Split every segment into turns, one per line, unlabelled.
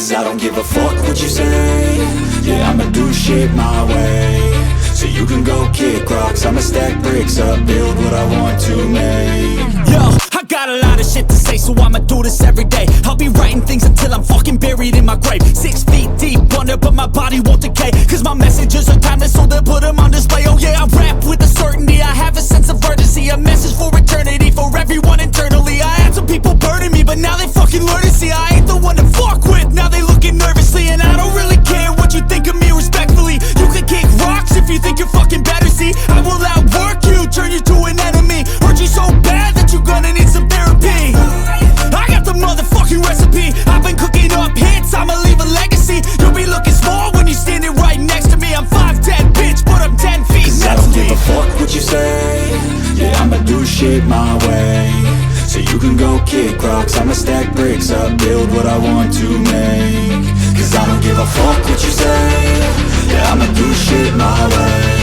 Cause I don't give a fuck what you say. Yeah, I'ma do shit my way. So you can go kick rocks, I'ma stack bricks up, build what I want to make.
Yo, I got a lot of shit to say, so I'ma do this every day. I'll be writing things until I'm fucking buried in my grave. 6 feet deep under, but my body won't decay. Cause my messages are timeless, so they'll put them on display. Oh yeah, I rap with a certainty, I have a sense of urgency. A message for eternity, for everyone internally. I had some people burning me, but now they fucking learn to see I ain't the one to fuck with, now they looking nervously. And I don't really care what you think of me respectfully. You can kick rocks if you think you're fucking better, see. I will outwork you, turn you to an enemy. Hurt you so bad that you're gonna need some therapy. I got the motherfucking recipe. I've been cooking up hits, I'ma leave a legacy. You'll be looking small when you're standing right next to me. I'm 5'10", bitch, but I'm 10 feet next to me.
I don't give a fuck what you say. Yeah, I'ma do shit my way. So you can go kick rocks, I'ma stack bricks up, build what I want to make. Cause I don't give a fuck what you say. Yeah, I'ma do shit my way.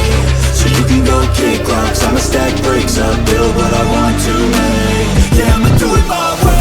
So you can go kick rocks, I'ma stack bricks up, build what I want to make. Yeah, I'ma do it my way.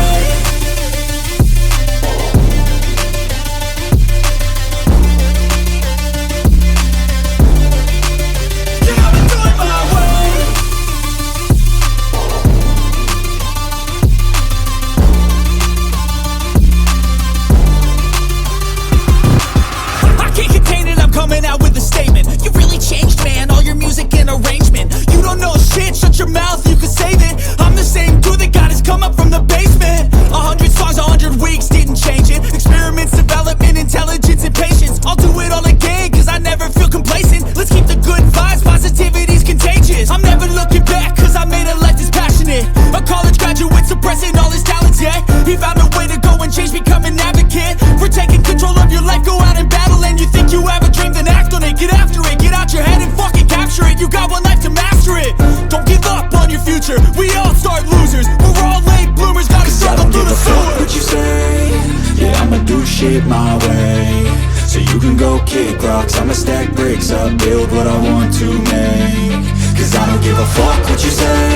Coming out with a statement. You really changed, man, all your music and arrangement. You don't know shit, shut your mouth, you can save it. I'm the same dude that got his come up from the basement. 100 songs, 100 weeks, didn't change it. Experiments, development, intelligence, and patience. I'll do it all again, cause I never feel complacent. Let's keep the good vibes, positivity's contagious. I'm never looking back, cause I made a life that's passionate. A college graduate suppressing all his talents, yeah. He found a way to go and change, become an advocate. For taking control of your life, go out and battle. And you think you have a dream, then act on it. Get after it, get out your head and fucking capture it. You got one life to master it. Don't give up on your future, we all start losers. We're all late bloomers, gotta struggle through the sewer.
I don't give a fuck what you say. Yeah, I'ma do shit my way. So you can go kick rocks, I'ma stack bricks up, build what I want to make. Cause I don't give a fuck what you say.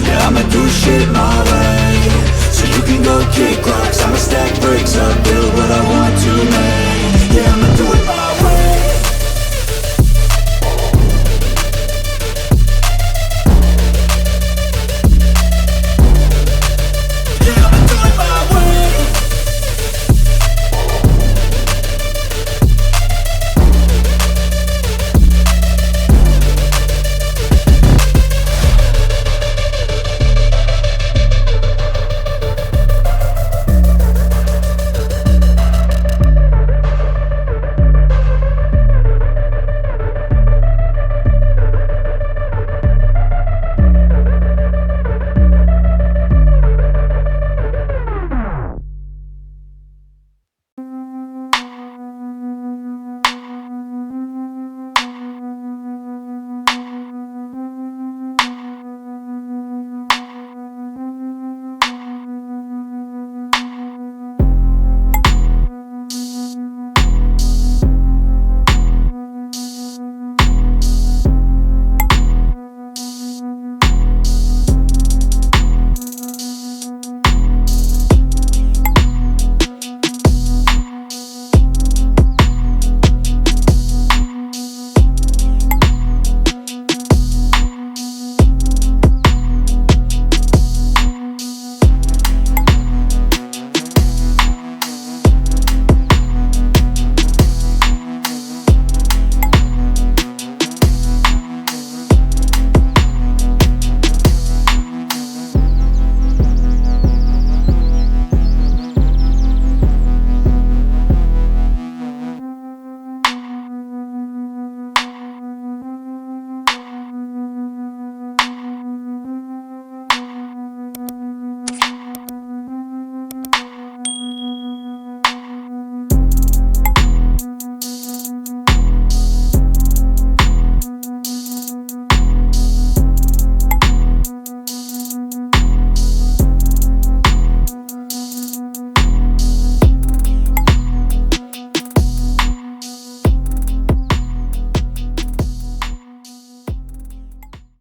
Yeah, I'ma do shit my way. So you can go kick rocks, I'ma stack bricks up, build what